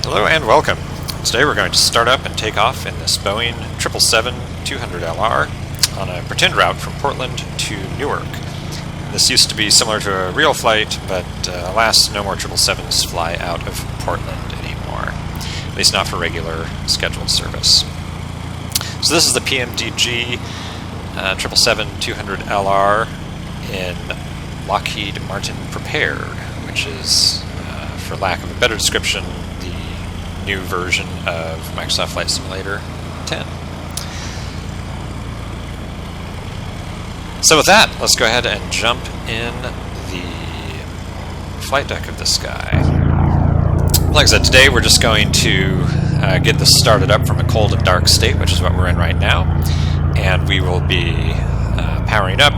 Hello and welcome. Today we're going to start up and take off in this Boeing 777-200LR on a pretend route from Portland to Newark. This used to be similar to a real flight, but alas, no more 777s fly out of Portland anymore, at least not for regular scheduled service. So this is the PMDG 777-200LR in Lockheed Martin Prepared, which is, for lack of a better description, the new version of Microsoft Flight Simulator 10. So with that, let's go ahead and jump in the flight deck of this guy. Like I said, today we're just going to get this started up from a cold and dark state, which is what we're in right now, and we will be powering up,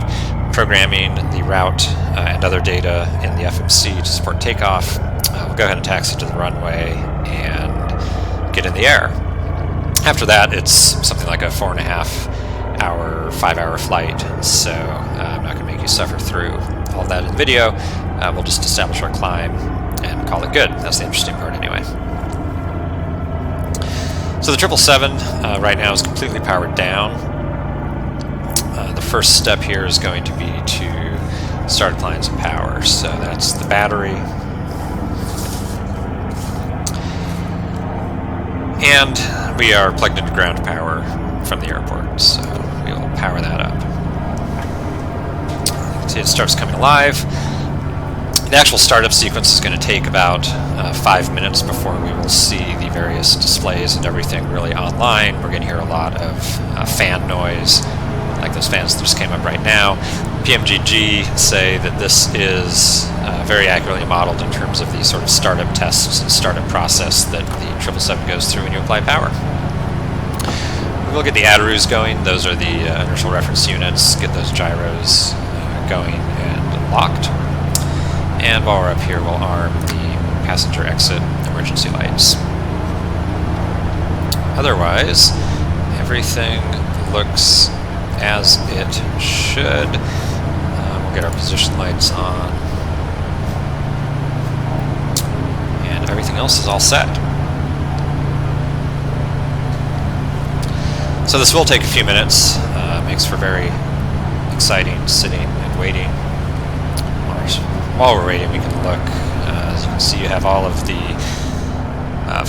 programming the route and other data in the FMC to support takeoff. We'll go ahead and taxi to the runway and get in the air. After that, it's something like a 4.5-hour, 5-hour flight, so I'm not going to make you suffer through all of that in the video. We'll just establish our climb and call it good. That's the interesting part anyway. So the 777 right now is completely powered down. The first step here is going to be to start applying some power. So that's the battery. And we are plugged into ground power from the airport, so we will power that up. You can see it starts coming alive. The actual startup sequence is going to take about 5 minutes before we will see the various displays and everything really online. We're going to hear a lot of fan noise, like those fans that just came up right now. PMDG say that this is very accurately modeled in terms of the sort of startup tests and startup process that the 777 goes through when you apply power. We'll get the ADRUs going. Those are the inertial reference units. Get those gyros going and locked. And while we're up here, we'll arm the passenger exit emergency lights. Otherwise, everything looks as it should. We'll get our position lights on. And everything else is all set. So this will take a few minutes. Makes for very exciting sitting and waiting. While we're waiting, we can look. As you can see, you have all of the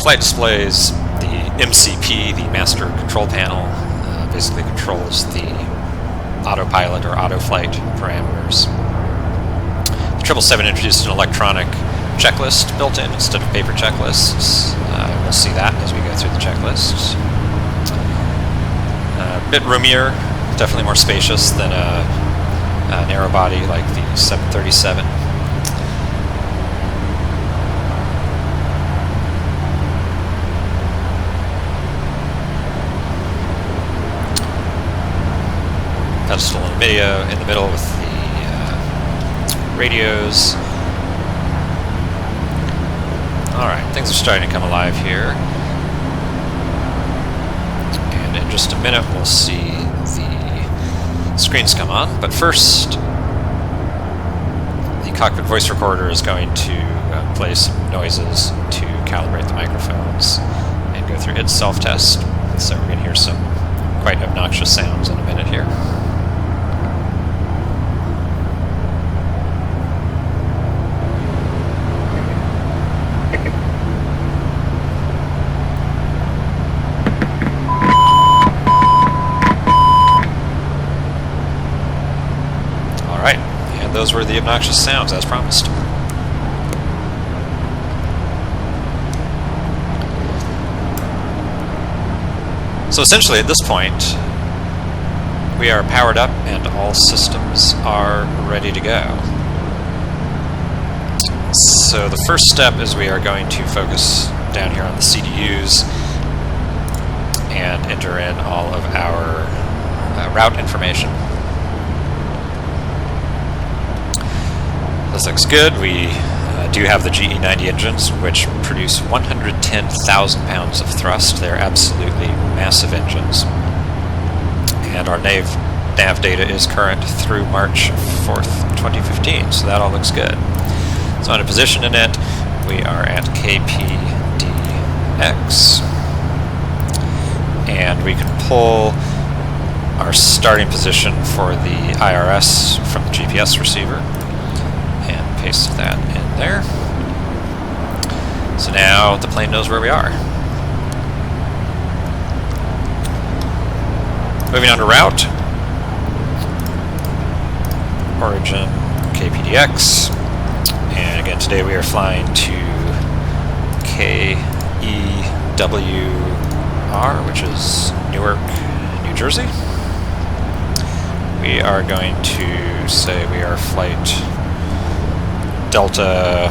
flight displays. The MCP, the Master Control Panel, basically controls the autopilot or auto-flight parameters. The 777 introduced an electronic checklist built in instead of paper checklists. We'll see that as we go through the checklists. A bit roomier, definitely more spacious than a narrow body like the 737. Pedestal and video in the middle with the radios. Alright, things are starting to come alive here. And in just a minute we'll see the screens come on, but first the cockpit voice recorder is going to play some noises to calibrate the microphones and go through its self-test. So we're going to hear some quite obnoxious sounds in a minute here. Those were the obnoxious sounds, as promised. So essentially, at this point, we are powered up and all systems are ready to go. So the first step is we are going to focus down here on the CDUs and enter in all of our route information. This looks good. We do have the GE90 engines, which produce 110,000 pounds of thrust. They're absolutely massive engines. And our nav data is current through March 4th, 2015, so that all looks good. So on a position in it, we are at KPDX. KPDX. And we can pull our starting position for the IRS from the GPS receiver and paste that in there. So now the plane knows where we are. Moving on to route. Origin KPDX. And again, today we are flying to KEWR, which is Newark, New Jersey. We are going to say we are flight Delta,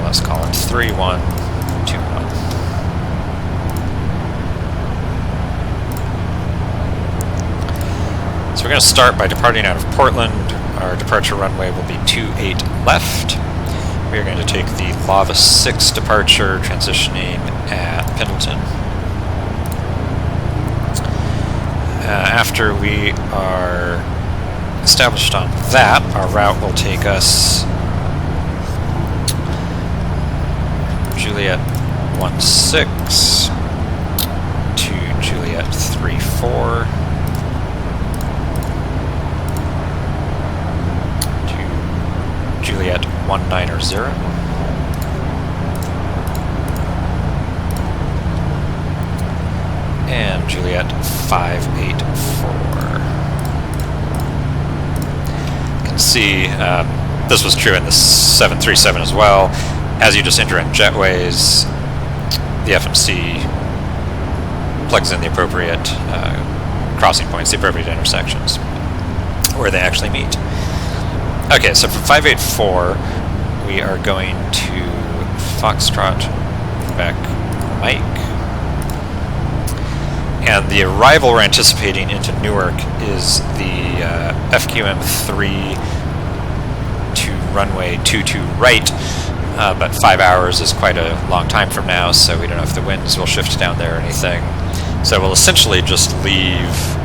let's call it 3121. So we're going to start by departing out of Portland. Our departure runway will be 28 left. We are going to take the Lava 6 departure, transitioning at Pendleton. After we are established on that, our route will take us Juliet 16 to Juliet 34 to Juliet 190 and Juliet 584. You can see this was true in the 737 as well. As you just enter in jetways, the FMC plugs in the appropriate crossing points, the appropriate intersections, where they actually meet. Okay, so for 584, we are going to Foxtrot, Quebec, Mike. And the arrival we're anticipating into Newark is the FQM3 to runway 22 right, but 5 hours is quite a long time from now, so we don't know if the winds will shift down there or anything. So we'll essentially just leave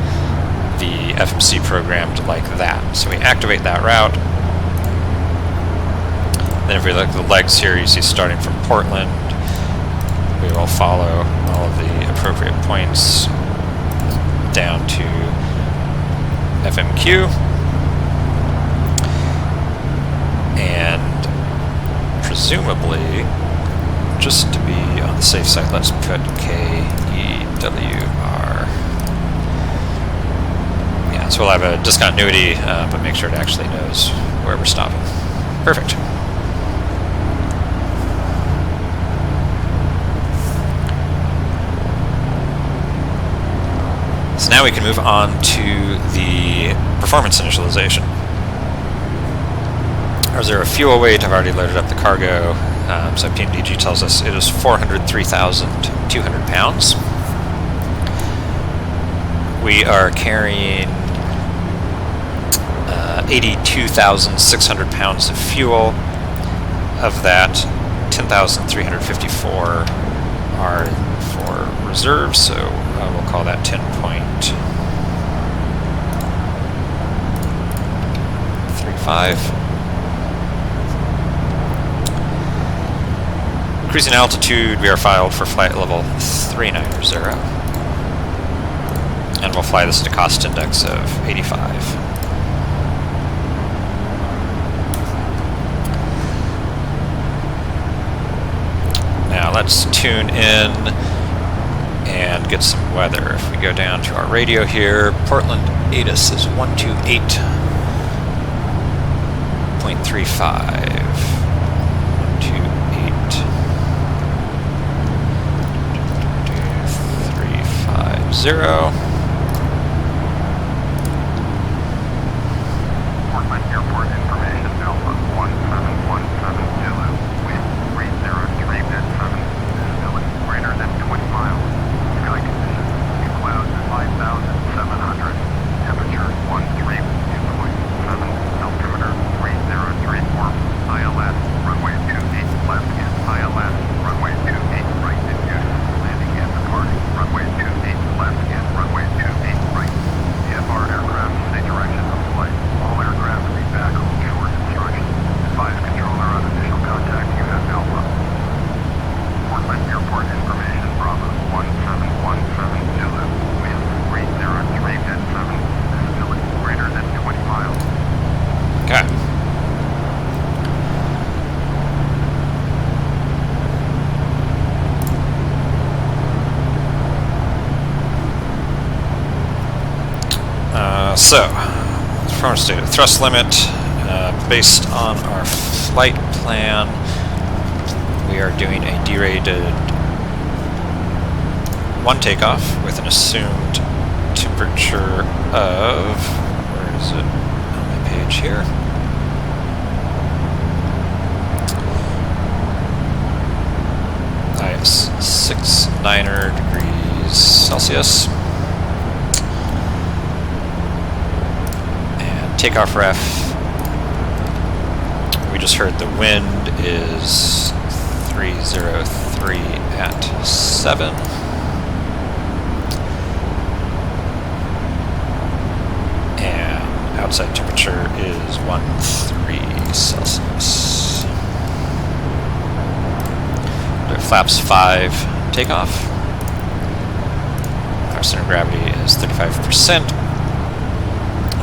the FMC programmed like that. So we activate that route. Then if we look at the legs here, you see starting from Portland, we will follow all of the appropriate points down to FMQ. And presumably, just to be on the safe side, let's put KEWR. Yeah, so we'll have a discontinuity, but make sure it actually knows where we're stopping. Perfect. So now we can move on to the performance initialization. Our zero fuel weight, I've already loaded up the cargo, so PMDG tells us it is 403,200 pounds. We are carrying 82,600 pounds of fuel. Of that, 10,354 are for reserve, so we'll call that 10.35. Cruising altitude, we are filed for flight level 390, and we'll fly this at a cost index of 85. Now let's tune in and get some weather. If we go down to our radio here, Portland ATIS is 128.35. 128.350. Portland Airport information, Alpha 1717 Zulu, wind 303 at 7, visibility greater than 20 miles, sky conditions, few clouds 5,700, temperature 13 dew point 7, altimeter 3034, ILS, runway 28 left and ILS, runway 28 right induced, landing and departing, runway 28 left and runway So, performance data, thrust limit, based on our flight plan, we are doing a derated 1 takeoff with an assumed temperature of, where is it on my page here? Yes, 69 degrees Celsius. And takeoff ref, we just heard the wind is 303 at 7. And outside temperature is 13 Celsius. Flaps 5 takeoff. Our center of gravity is 35%.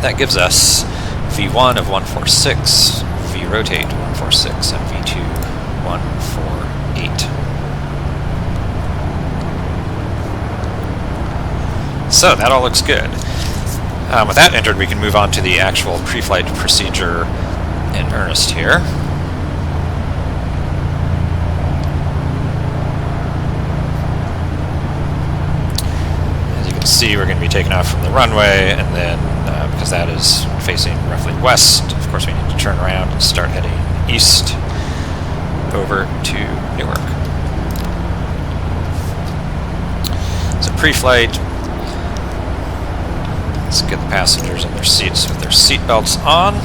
That gives us V1 of 146, V rotate 146, and V2 148. So that all looks good. With that entered, we can move on to the actual pre-flight procedure in earnest here. See, we're going to be taking off from the runway, and then because that is facing roughly west, of course we need to turn around and start heading east over to Newark. So pre-flight, let's get the passengers in their seats with their seat belts on.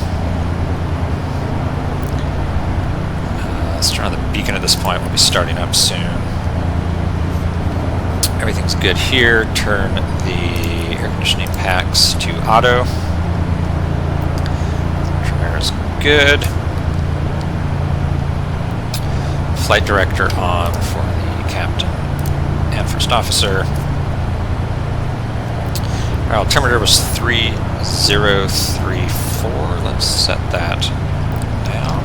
Let's turn on the beacon at this point. We'll be starting up soon. Everything's good here. Turn the air conditioning packs to auto. Trim air is good. Flight director on for the captain and first officer. Our altimeter was 3034. Let's set that down.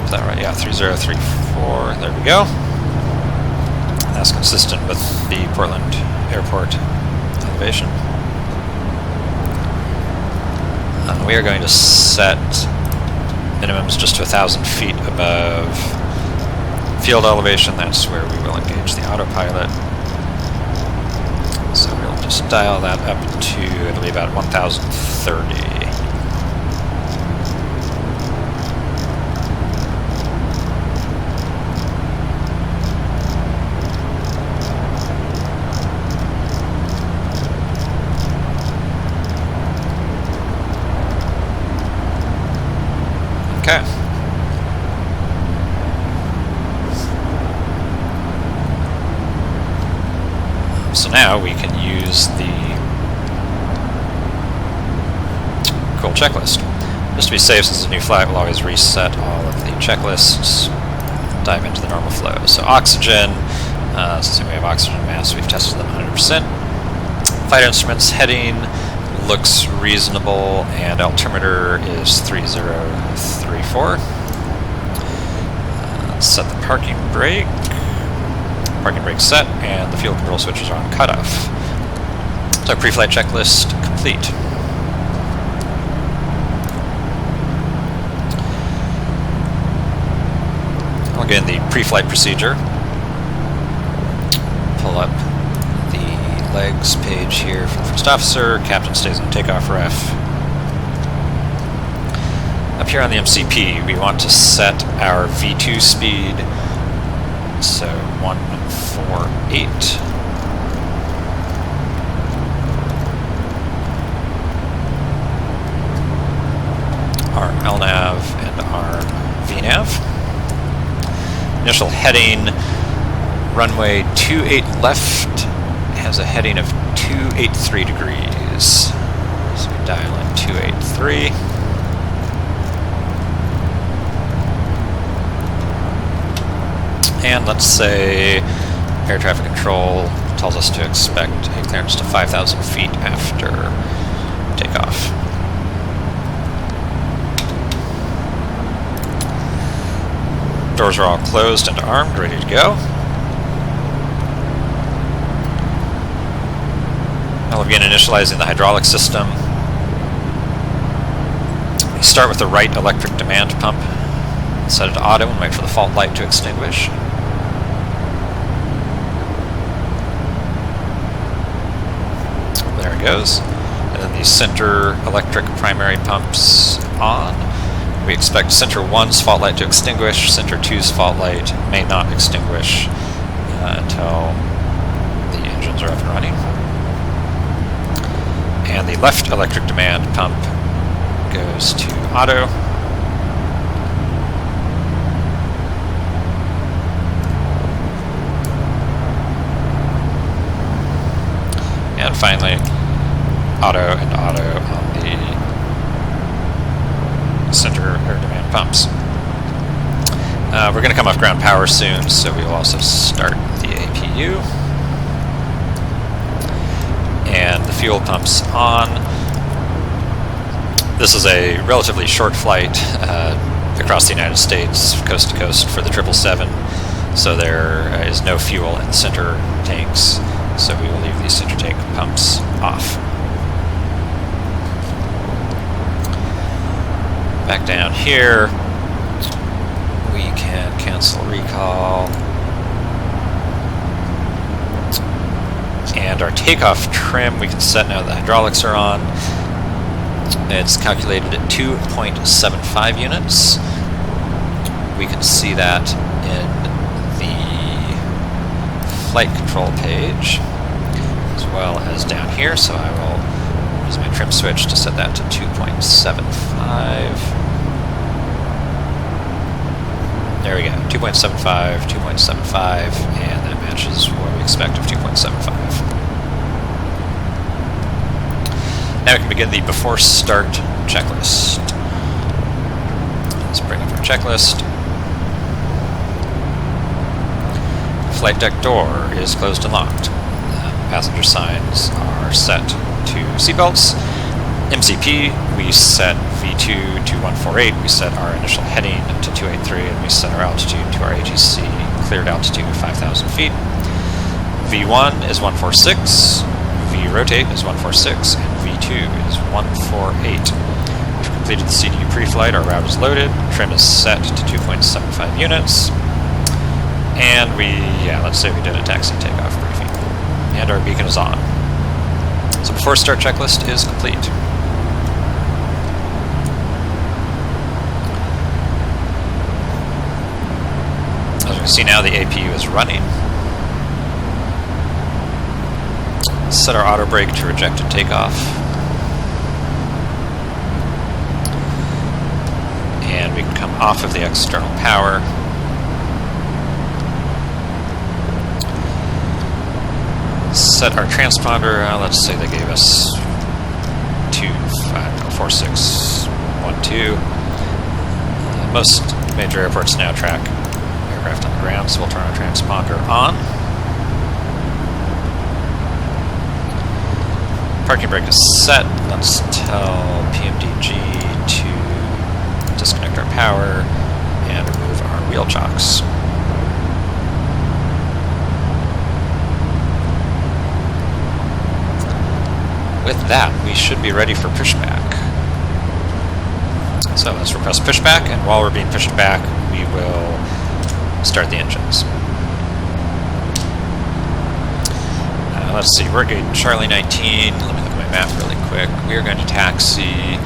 Is that right? Yeah, 3034. There we go. That's consistent with the Portland Airport elevation. We are going to set minimums just to 1,000 feet above field elevation. That's where we will engage the autopilot. So we'll just dial that up to, it'll be about 1,030. Okay. So now we can use the cool checklist. Just to be safe, since it's a new flight, we'll always reset all of the checklists, dive into the normal flow. So oxygen, since we have oxygen masks, we've tested them 100%. Flight instruments heading looks reasonable, and altimeter is 3034. Let's set the parking brake. Parking brake set, and the fuel control switches are on cutoff. So pre-flight checklist complete. I'll get in the pre-flight procedure. Pull up the legs page here for the first officer. Captain stays on takeoff ref. Up here on the MCP, we want to set our V2 speed, so 148. Arm LNAV and arm VNAV. Initial heading, runway 28 left has a heading of 283 degrees. So we dial in 283. And let's say air traffic control tells us to expect a clearance to 5,000 feet after takeoff. Doors are all closed and armed, ready to go. I'll begin initializing the hydraulic system. We start with the right electric demand pump. Set it to auto and wait for the fault light to extinguish. There it goes. And then the center electric primary pumps on. We expect center 1's fault light to extinguish. Center 2's fault light may not extinguish until the engines are up and running. And the left electric demand pump goes to auto. And finally, auto and auto on the center air demand pumps. We're going to come off ground power soon, so we will also start the APU. And the fuel pumps on. This is a relatively short flight across the United States, coast to coast, for the 777, so there is no fuel in the center tanks, so we will leave these center tank pumps off. Back down here, we can cancel recall. And our takeoff trim we can set now that the hydraulics are on. It's calculated at 2.75 units. We can see that in the flight control page, as well as down here, so I will use my trim switch to set that to 2.75. There we go, 2.75, 2.75, and that matches what we expect of 2.75. Now we can begin the before start checklist. Let's bring up our checklist. Flight deck door is closed and locked. Passenger signs are set to seatbelts. MCP, we set V2 to 148, we set our initial heading to 283, and we set our altitude to our AGC cleared altitude of 5,000 feet. V1 is 146, V rotate is 146, and V2 is 148. We've completed the CDU pre-flight, our route is loaded, trim is set to 2.75 units, and let's say we did a taxi takeoff briefing, and our beacon is on. So before start checklist is complete. As you can see now, the APU is running. Set our auto brake to rejected takeoff. And we can come off of the external power. Set our transponder, let's say they gave us 4612. Most major airports now track aircraft on the ground, so we'll turn our transponder on. Parking brake is set. Let's tell PMDG to disconnect our power and remove our wheel chocks. With that, we should be ready for pushback. So let's request pushback, and while we're being pushed back, we will start the engines. Let's see, we're getting Charlie 19. Let me look at my map really quick. We are going to taxi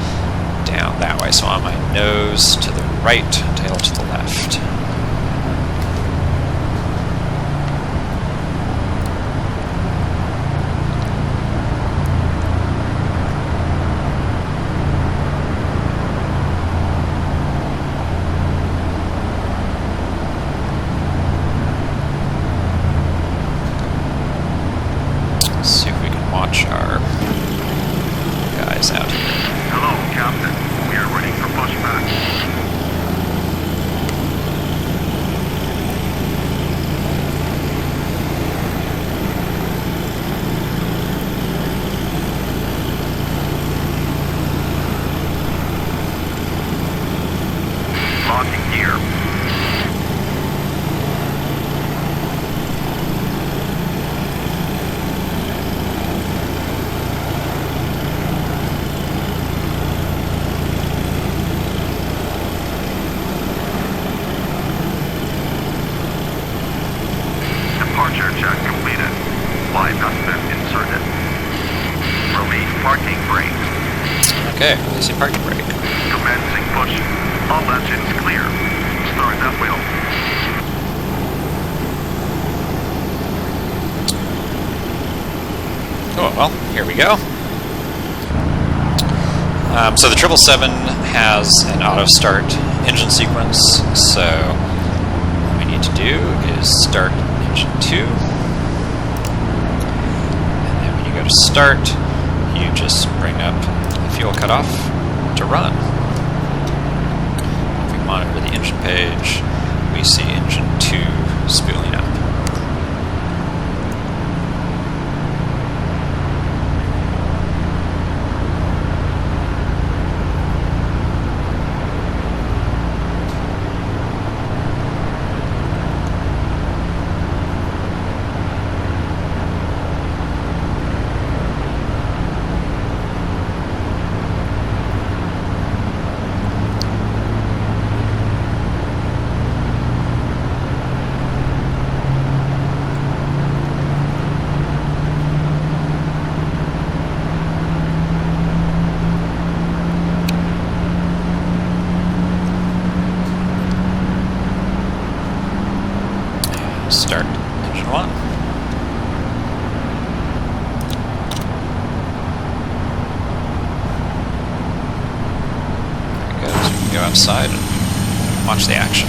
down that way, so on my nose to the right, tail to the left. Okay, releasing parking brake. Commencing push. All engines clear. Start that wheel. Oh, well, here we go. So the 777 has an auto start engine sequence, so what we need to do is start engine 2. And then when you go to start, you just bring up the fuel cutoff to run. If we monitor the engine page, we see engine 2 spooling up. Start engine 1. There it goes. We can go outside and watch the action.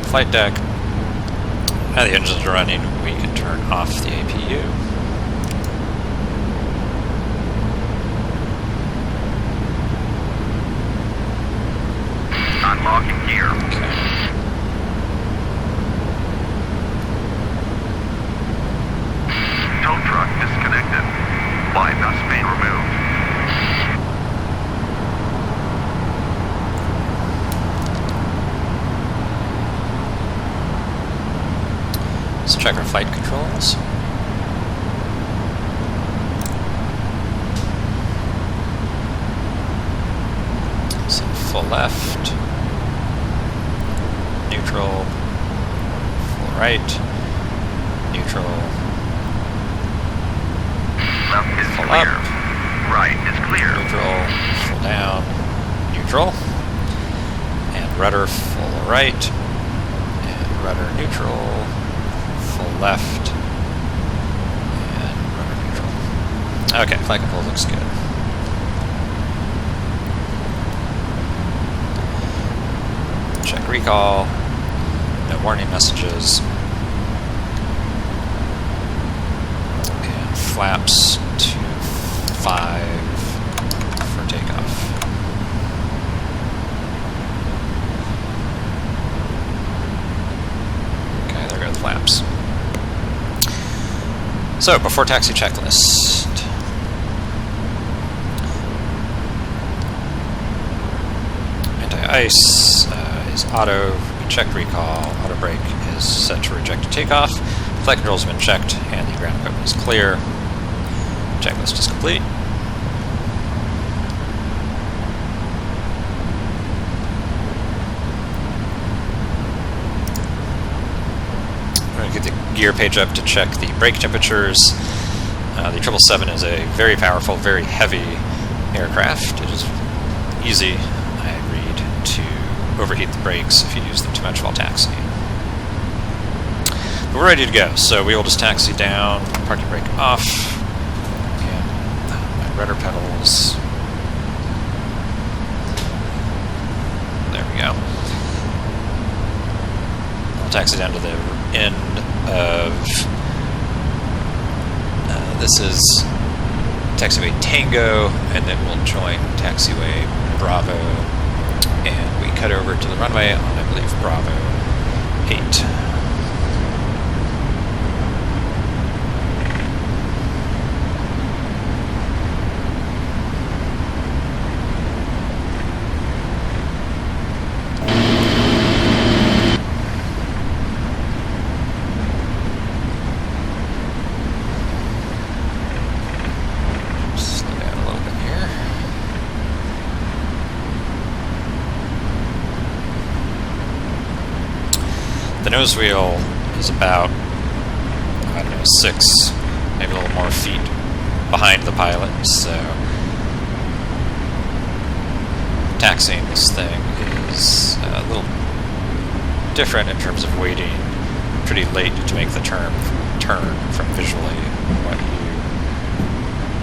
Flight deck. Now the engines are running, we can turn off the APU. Unlocking gear. Okay. Tow truck disconnected. Flight must be removed. Let's check our flight controls. So full left, neutral, full right, neutral, Left is full clear. up, Right is clear. neutral, full down, neutral, and rudder full right, and rudder neutral, full left, and rudder neutral. Okay, flight control looks good. Check recall, no warning messages, and flaps to 5 for takeoff. Okay, there go the flaps. So, before taxi checklist. ice is auto. We checked recall. Auto brake is set to reject a takeoff. Flight controls have been checked, and the ground equipment is clear. Checklist is complete. I'm going to get the gear page up to check the brake temperatures. The 777 is a very powerful, very heavy aircraft. It is easy, I read, to overheat the brakes if you use them too much while taxiing. But we're ready to go, so we will just taxi down, parking brake off, and my rudder pedals. There we go. I'll taxi down to the end of... this is taxiway Tango, and then we'll join taxiway Bravo, and we cut over to the runway on, I believe, Bravo 8. The nose wheel is about, I don't know, 6, maybe a little more feet behind the pilot, so taxiing this thing is a little different in terms of waiting pretty late to make the turn from visually what you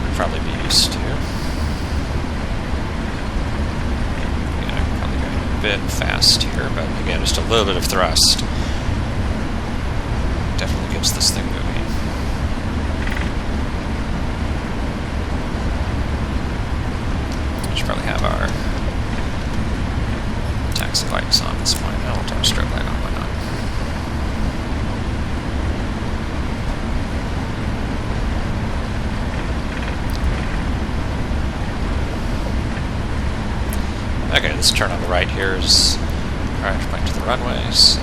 would probably be used to. Probably going a bit fast here, but again, just a little bit of thrust definitely gets this thing moving. We should probably have our taxi lights on at this point. I'll turn a strobe light on, why not? Okay, this turn on the right here is alright, back to the runway, so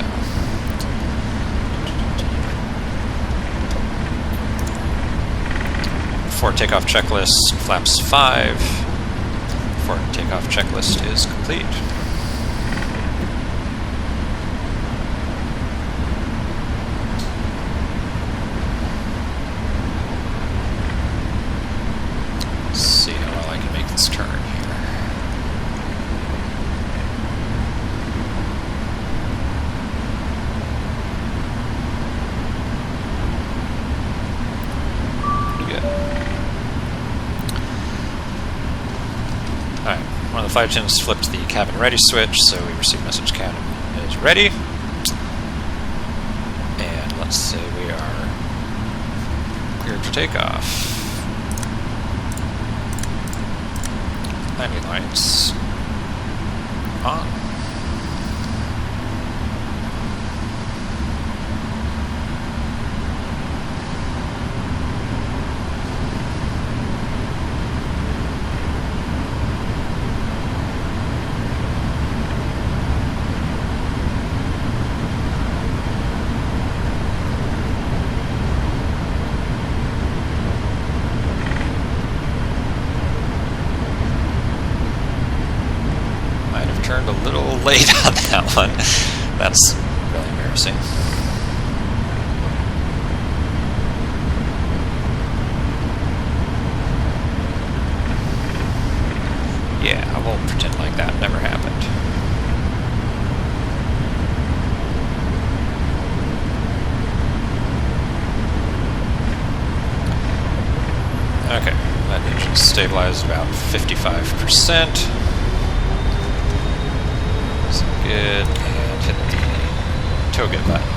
before takeoff checklist, flaps 5. Before takeoff checklist is complete. Let's see how well I can make this turn here. One of the flight attendants flipped the cabin ready switch, so we received message cabin is ready. And let's say we are cleared for takeoff. Landing lights on. Turned a little late on that one. That's really embarrassing. Yeah, I won't pretend like that never happened. Okay, that engine stabilized about 55%. Good, and hit the toga button.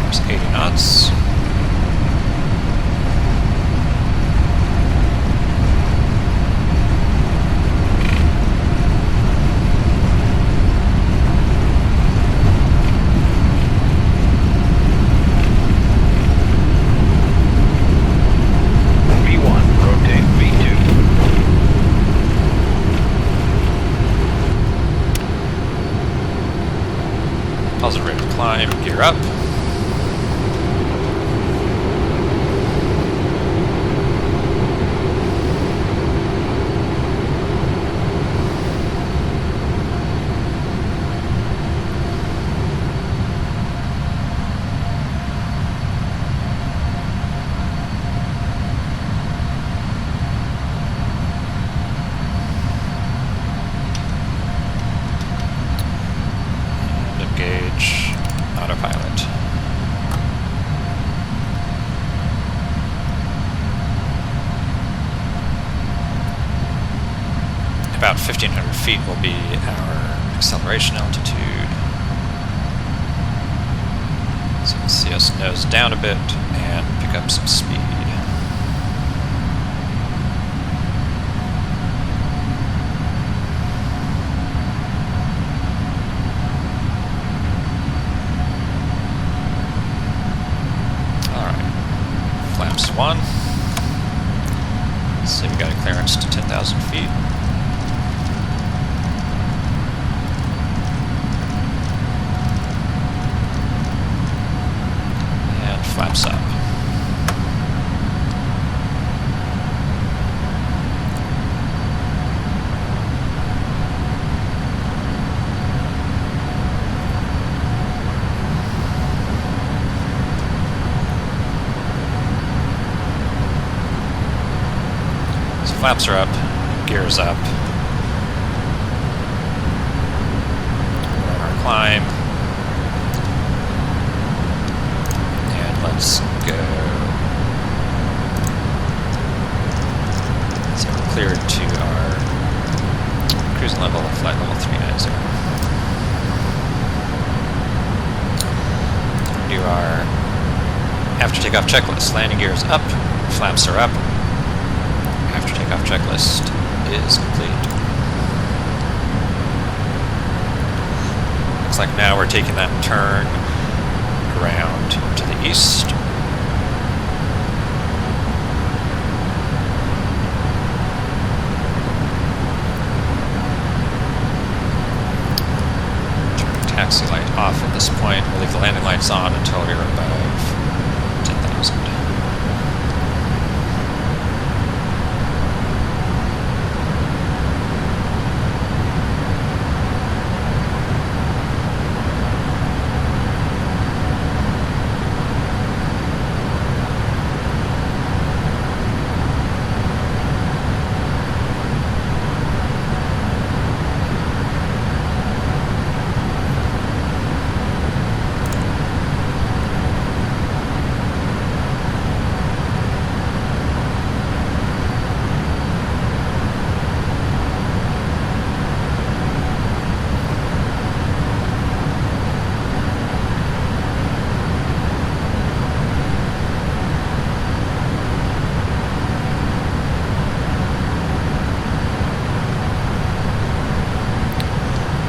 There's 80 knots. gear up. Engage autopilot. About 1,500 feet will be our acceleration altitude. So you can see us nose down a bit and pick up some speed. Flaps 1. Let's see, we got a clearance to 10,000 feet. And flaps up. Flaps are up, gears up. We're on our climb. And let's go. So we're cleared to our cruising level, flight level 390. Do our after takeoff checklist. Landing gears up, flaps are up. After takeoff checklist is complete. Looks like now we're taking that turn around to the east. Turn taxi light off at this point. We'll leave the landing lights on until we're above 10,000.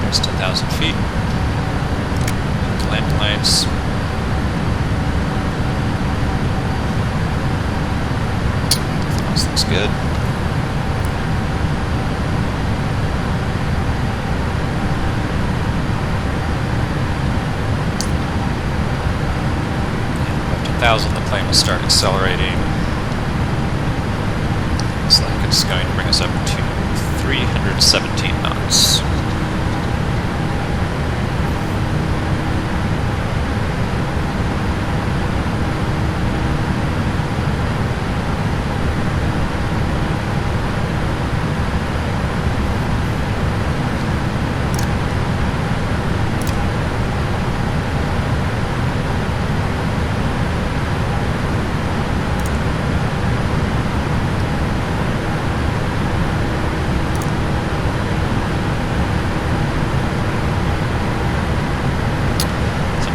There's 10,000 feet. Landing lights. This looks good. About 10,000, the plane will start accelerating. Looks like it's going to bring us up to 317 knots.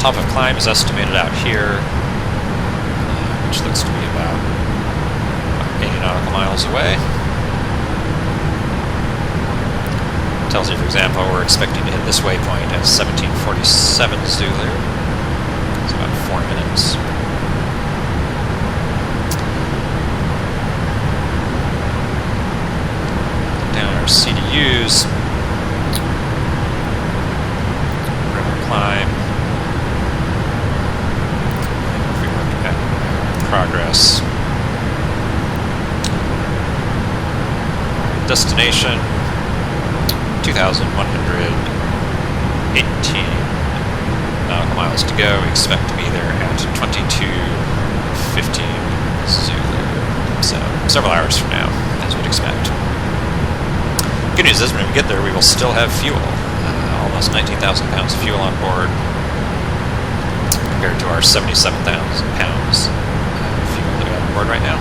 Top of climb is estimated out here, which looks to be about 80 nautical miles away. Tells you, for example, we're expecting to hit this waypoint at 1747 Zulu. It's about 4 minutes. Down our CDUs. River climb. Destination 2,118 nautical miles to go. We expect to be there at 22:15 Zulu. So several hours from now, as we'd expect. Good news is when we get there, we will still have fuel. Almost 19,000 pounds of fuel on board, compared to our 77,000 pounds of fuel that we have on board right now.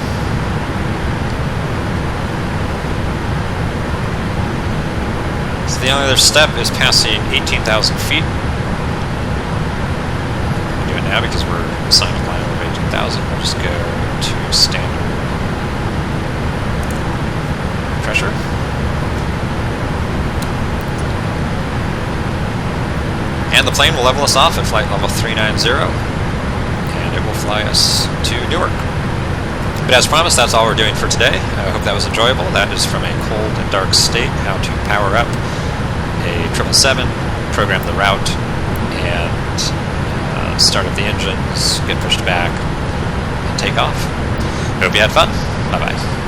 So the only other step is passing 18,000 feet. We'll do it now because we're assigned a climb of 18,000. We'll just go to standard pressure. And the plane will level us off at flight level 390, and it will fly us to Newark. But as promised, that's all we're doing for today. I hope that was enjoyable. That is from a cold and dark state, how to power up a 777, program the route, and start up the engines, get pushed back, and take off. Hope you had fun. Bye-bye.